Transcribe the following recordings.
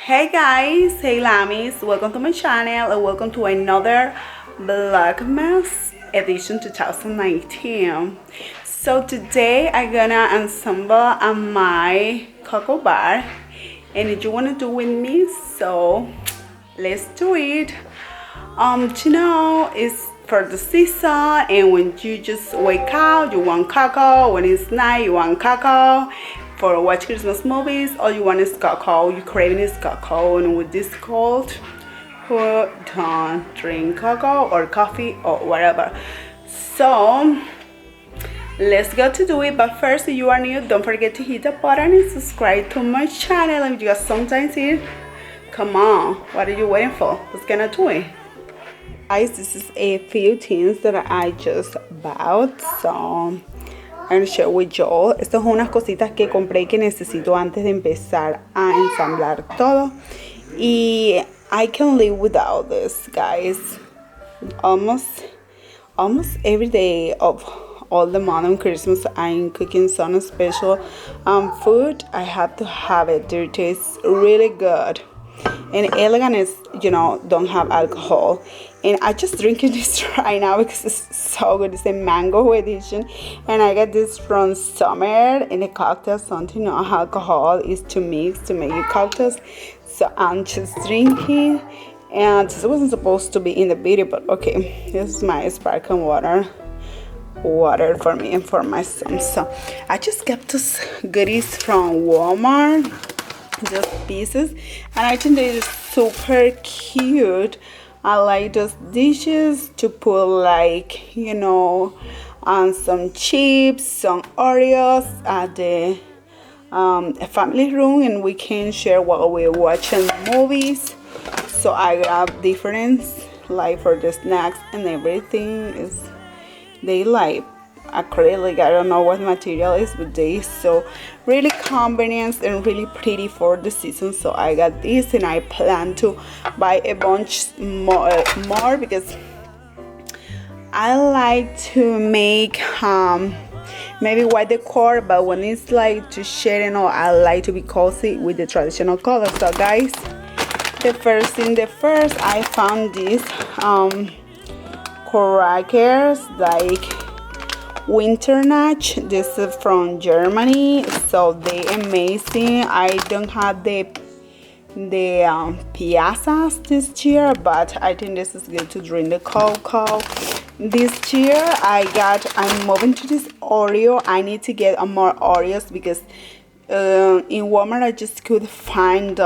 Hey guys, hey Glammies, welcome to my channel and welcome to another Vlogmas edition 2019. So today I'm gonna ensemble my cocoa bar, and if you wanna do with me, so let's do it. It's for the season, and when you just wake up you want cocoa, when it's night you want cocoa. For watch Christmas movies, all you want is cocoa, you're craving is cocoa, and with this cold, who don't drink cocoa or coffee or whatever. So let's go to do it. But first, if you are new, don't forget to hit the button and subscribe to my channel. If you got sometimes here, come on, what are you waiting for? Let's gonna do it. Guys, this is a few things that I just bought, so and share with y'all. Estas son unas cositas que compré que necesito antes de empezar a ensamblar todo. Y I can live without this, guys. Almost every day of all the month on Christmas, I'm cooking some special food. I have to have it. It tastes really good. And elegant is, don't have alcohol. And I just drinking this right now because it's so good. It's a mango edition, and I got this from summer in a cocktail. Something no alcohol is to mix to make your cocktails. So I'm just drinking, and this wasn't supposed to be in the video, but okay. This is my sparkling water for me and for my son. So I just got this goodies from Walmart, just pieces, and I think they're super cute. I like those dishes to put, like, some chips, some Oreos at the family room, and we can share while we're watching movies. So I grab different, like, for the snacks and everything. They like acrylic, I don't know what material is, but they so really convenient and really pretty for the season. So I got this, and I plan to buy a bunch more because I like to make maybe white decor, but when it's like to share and all, I like to be cozy with the traditional colors. So guys, the first I found these crackers, like winter natch. This is from Germany, so they amazing. I don't have the piazzas this year, but I think this is good to drink the cocoa. This year I'm moving to this Oreo. I need to get more Oreos because in Walmart I just could find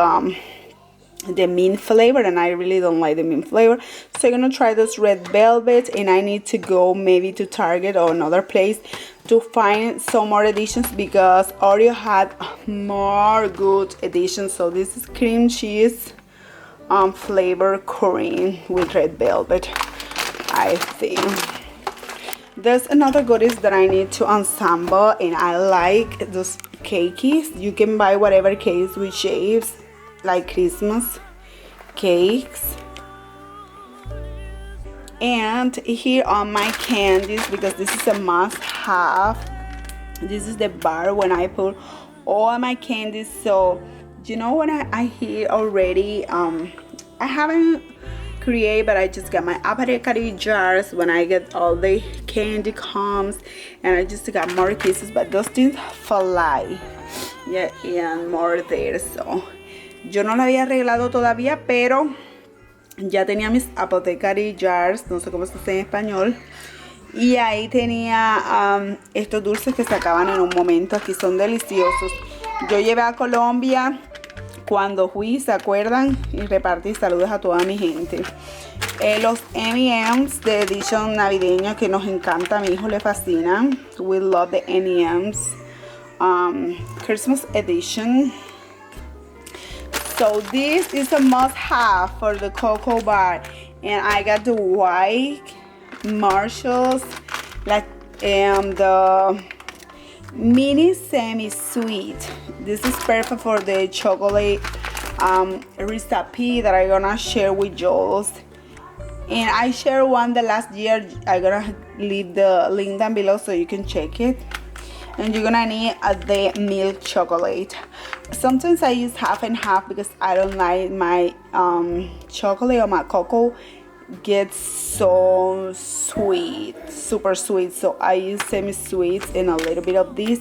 the mint flavor, and I really don't like the mint flavor. So I'm gonna try this red velvet, and I need to go maybe to Target or another place to find some more editions because Oreo had more good editions. So this is cream cheese flavor cream with red velvet, I think. There's another goodies that I need to ensemble, and I like those cakes. You can buy whatever cakes with shapes like Christmas cakes. And here are my candies, because this is a must-have. This is the bar when I put all my candies. So when I hear already, I haven't created, but I just got my apothecary jars when I get all the candy comes, and I just got more pieces, but those things fly. Yeah, and more there. So yo no lo había arreglado todavía, pero ya tenía mis apothecary jars, no sé cómo se dice en español, y ahí tenía estos dulces que se acaban en un momento. Aquí son deliciosos. Yo llevé a Colombia cuando fui, ¿se acuerdan? Y repartí saludos a toda mi gente. Los M&M's de edición navideño, que nos encanta, a mi hijo le fascinan. We love the M&M's Christmas edition. So this is a must-have for the cocoa bar, and I got the white Marshalls, like the mini semi-sweet. This is perfect for the chocolate recipe that I'm gonna share with y'all. And I shared one the last year. I'm gonna leave the link down below so you can check it. And you're gonna need the milk chocolate. Sometimes I use half and half because I don't like my chocolate or my cocoa gets so sweet, super sweet. So I use semi-sweet and a little bit of this.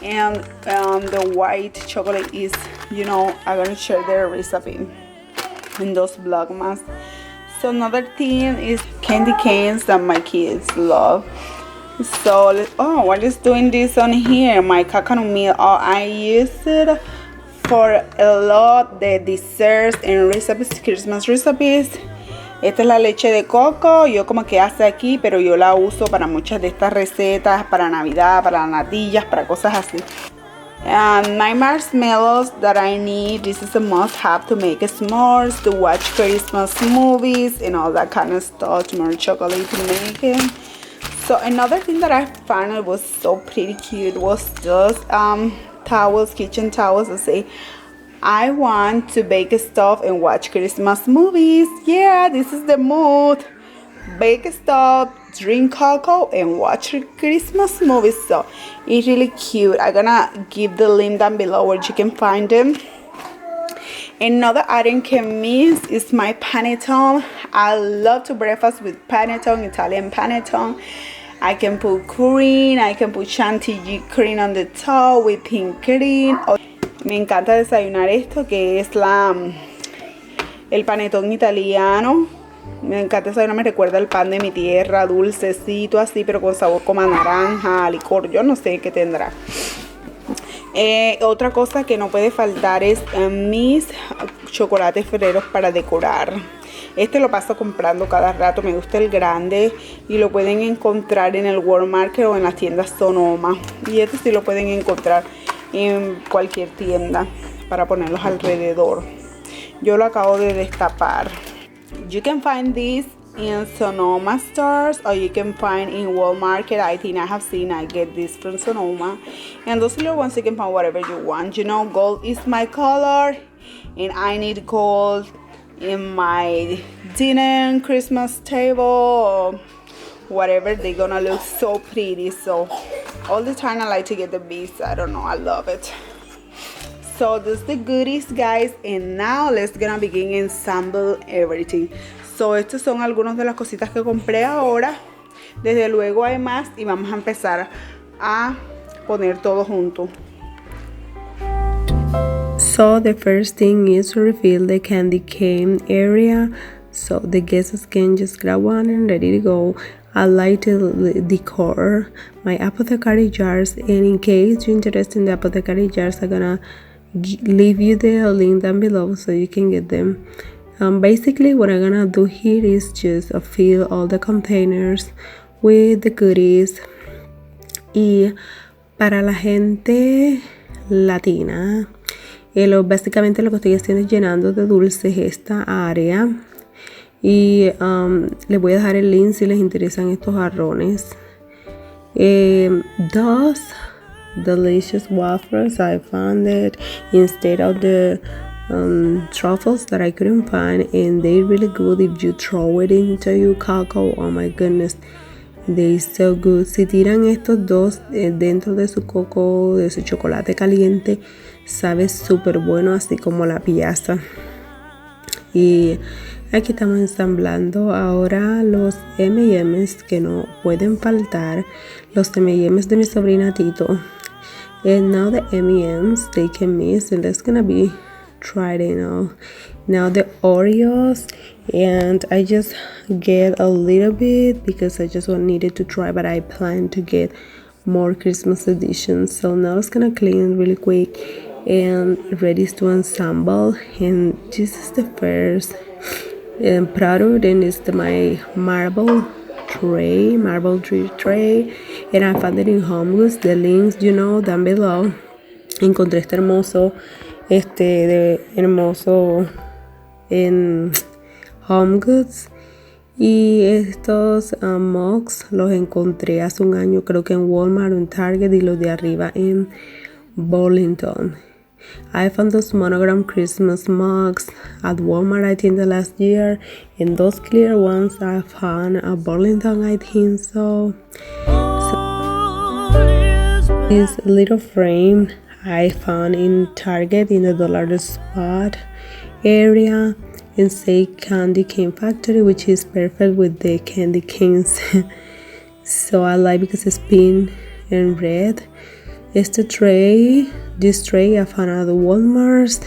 And the white chocolate is, you know, I'm gonna share the recipe in those Vlogmas. So another thing is candy canes that my kids love. So oh, what is doing this on here? My coconut milk. Oh, I use it for a lot the desserts and recipes, Christmas recipes. Esta es la leche de coco. Yo como que hace aquí, pero yo la uso para muchas de estas recetas, para Navidad, para natillas, para cosas así. My marshmallows that I need. This is a must-have to make s'mores, to watch Christmas movies, and all that kind of stuff. More chocolate to make it. So another thing that I found it was so pretty cute was just towels, kitchen towels that say, I want to bake stuff and watch Christmas movies. Yeah, this is the mood. Bake stuff, drink cocoa, and watch Christmas movies. So it's really cute. I'm gonna give the link down below where you can find them. Another item can miss is my panettone. I love to breakfast with panettone, Italian panettone. I can put cream, I can put chantilly cream on the top with pink cream. Me encanta desayunar esto que es el panetón italiano. Me encanta desayunar, me recuerda el pan de mi tierra, dulcecito así, pero con sabor como a naranja, licor, yo no sé qué tendrá. Otra cosa que no puede faltar es mis chocolates ferreros para decorar. Este lo paso comprando cada rato, me gusta el grande y lo pueden encontrar en el Walmart o en las tiendas Sonoma. Y este sí lo pueden encontrar en cualquier tienda para ponerlos alrededor. Yo lo acabo de destapar. You can find this in Sonoma stores or you can find in Walmart. I think I have seen I get this from Sonoma. And those little ones you can find whatever you want. You know, gold is my color and I need gold in my dinner Christmas table or whatever. They're gonna look so pretty. So all the time I like to get the beads. I don't know, I love it. So that's the goodies, guys, and now let's gonna begin ensemble everything. So estos son algunos de las cositas que compré ahora. Desde luego hay más y vamos a empezar a poner todo junto. So the first thing is to refill the candy cane area, so the guests can just grab one and ready to go. I like to decor my apothecary jars, and in case you're interested in the apothecary jars, I'm gonna leave you the link down below so you can get them. Basically what I'm gonna do here is just fill all the containers with the goodies. Y para la gente latina, básicamente lo que estoy haciendo es llenando de dulces esta área. Y les voy a dejar el link si les interesan estos jarrones. Those delicious waffles, I found it instead of the truffles that I couldn't find, and they're really good if you throw it into your cocoa. Oh my goodness, they're so good. Si tiran estos dos dentro de su coco, de su chocolate caliente, sabe súper bueno, así como la piazza. Y aquí estamos ensamblando ahora los M&M's que no pueden faltar, los M&M's de mi sobrina Tito. And now the M&M's they can miss, and that's gonna be tried, you know. Now the Oreos, and I just get a little bit because I just needed to try, but I plan to get more Christmas editions. So now it's gonna clean really quick and ready to ensemble. And this is the first product, and it's my marble tree tray, and I found it in Home Goods. The links, you know, down below. Encontré este hermoso en Home Goods, y estos mugs los encontré hace un año, creo que en Walmart o en Target, y los de arriba en Burlington. I found those monogram Christmas mugs at Walmart, I think, the last year, and those clear ones I found at Burlington, I think so. This little frame I found in Target in the dollar spot area and say candy cane factory, which is perfect with the candy canes. So I like because it's pink and red. It's the tray. This tray I found at Walmart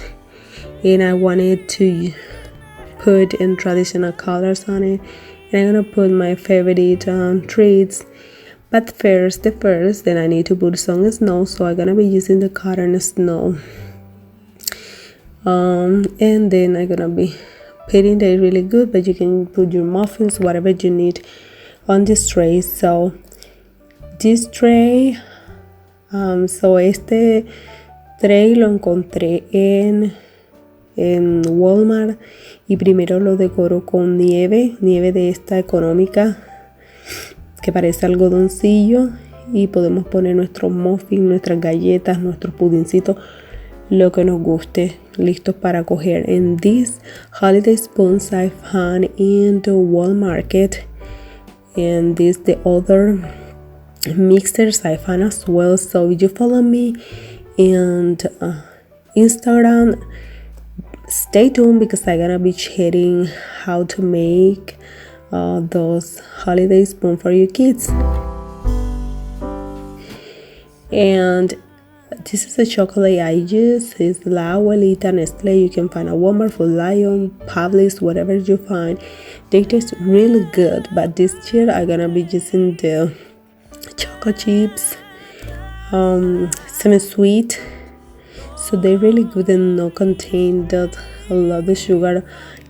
and I wanted to put in traditional colors on it, and I'm gonna put my favorite treats. But first, then I need to put some snow, so I'm gonna be using the cotton snow. And then I'm gonna be putting that really good, but you can put your muffins, whatever you need, on this tray. So this tray, so este tray lo encontré en Walmart y primero lo decoro con nieve de esta económica que parece algodoncillo, y podemos poner nuestros muffins, nuestras galletas, nuestros pudincitos, lo que nos guste, listos para coger. And these holiday spoons I found in the Walmart, and this the other mixers I found as well. So if you follow me and Instagram, stay tuned because I'm gonna be sharing how to make those holiday spoons for your kids. And this is a chocolate I use. It's La Abuelita Nestle. You can find a Walmart, for Lion, Publix, whatever you find. They taste really good, but this year I'm gonna be using the choco chips, semi-sweet, so they're really good and not contain that a lot of sugar,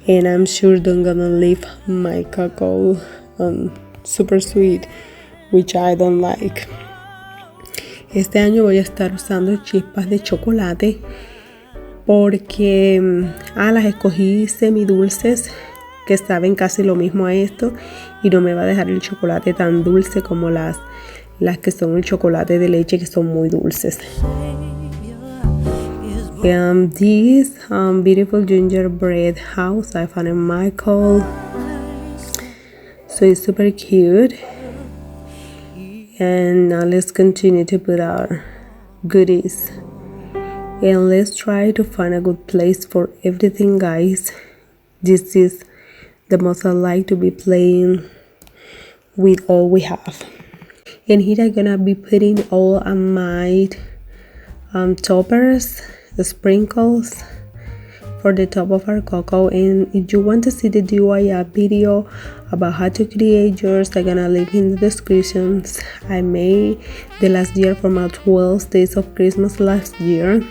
and I'm sure they're gonna leave my cocoa super sweet, which I don't like. Este año voy a estar usando chispas de chocolate porque las escogí semidulces que saben casi lo mismo a esto, y no me va a dejar el chocolate tan dulce como las que son el chocolate de leche, que son muy dulces. This beautiful gingerbread house I found in Michael, so it's super cute. And now let's continue to put our goodies, and let's try to find a good place for everything, guys. This is the most I like to be playing with all we have. And here I'm gonna be putting all of my toppers, the sprinkles for the top of our cocoa. And if you want to see the DIY video about how to create yours, I'm gonna leave in the descriptions. I made the last year for my 12 days of Christmas last year,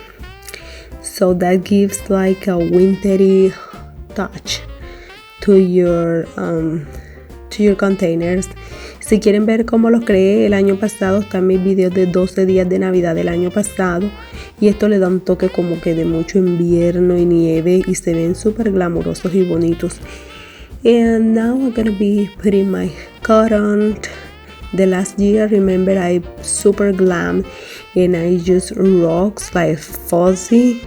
so that gives like a wintry touch to your containers. Si quieren ver cómo los creé el año pasado, están mis videos de 12 días de Navidad del año pasado, y esto le da un toque como que de mucho invierno y nieve, y se ven súper glamurosos y bonitos. And now I'm gonna be putting my cotton. The last year, remember, I super glam and I use rocks like fuzzy,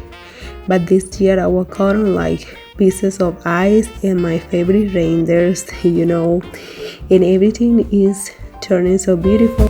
but this year I was cotton like pieces of ice and my favorite reindeers, you know, and everything is turning so beautiful.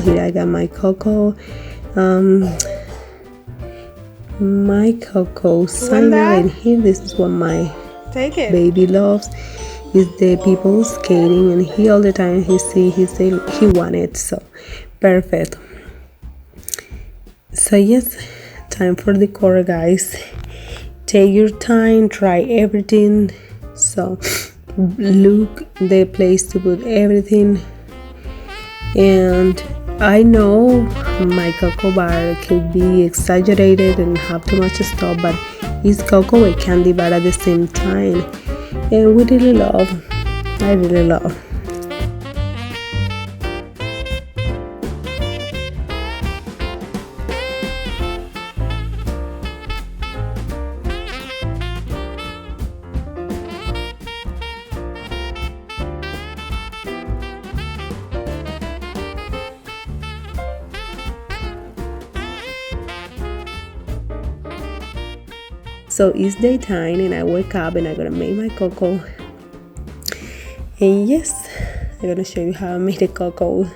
Here I got my cocoa, sign, and here this is what my baby loves, is the people skating, and he all the time he say he wanted, so perfect. So yes, time for decor, guys. Take your time, try everything. So look the place to put everything. And I know my cocoa bar could be exaggerated and have too much stuff, but it's cocoa and candy bar at the same time, and we really love. I really love. So it's daytime and I wake up and I'm gonna make my cocoa. And yes, I'm gonna show you how I made the cocoa.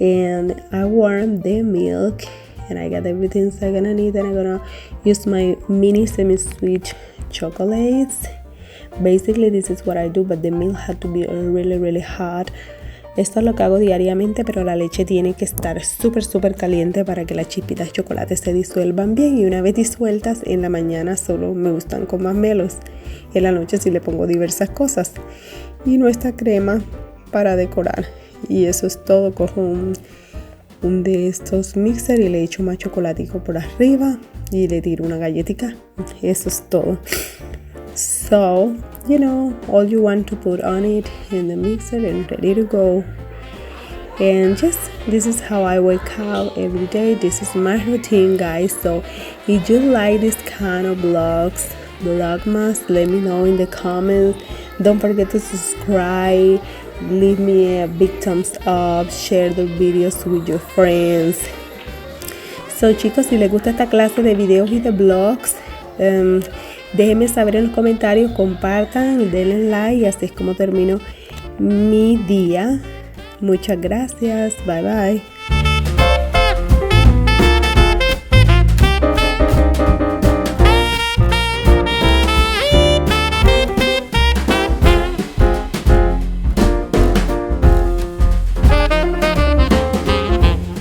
And I warmed the milk and I got everything so I'm gonna need, and I'm gonna use my mini semi-sweet chocolates. Basically this is what I do, but the milk had to be really hot. Esto es lo que hago diariamente, pero la leche tiene que estar súper caliente para que las chispitas de chocolate se disuelvan bien. Y una vez disueltas, en la mañana solo me gustan con marshmallows. En la noche sí le pongo diversas cosas. Y nuestra crema para decorar. Y eso es todo. Cojo un de estos mixer y le echo más chocolatico por arriba. Y le tiro una galletita. Eso es todo. So, you know, all you want to put on it in the mixer and ready to go. And just, this is how I wake up every day. This is my routine, guys. So if you like this kind of vlogmas, let me know in the comments. Don't forget to subscribe, leave me a big thumbs up, share the videos with your friends. So chicos, si les gusta esta clase de videos y de vlogs, déjenme saber en los comentarios, compartan, denle like, y así es como termino mi día. Muchas gracias, bye bye.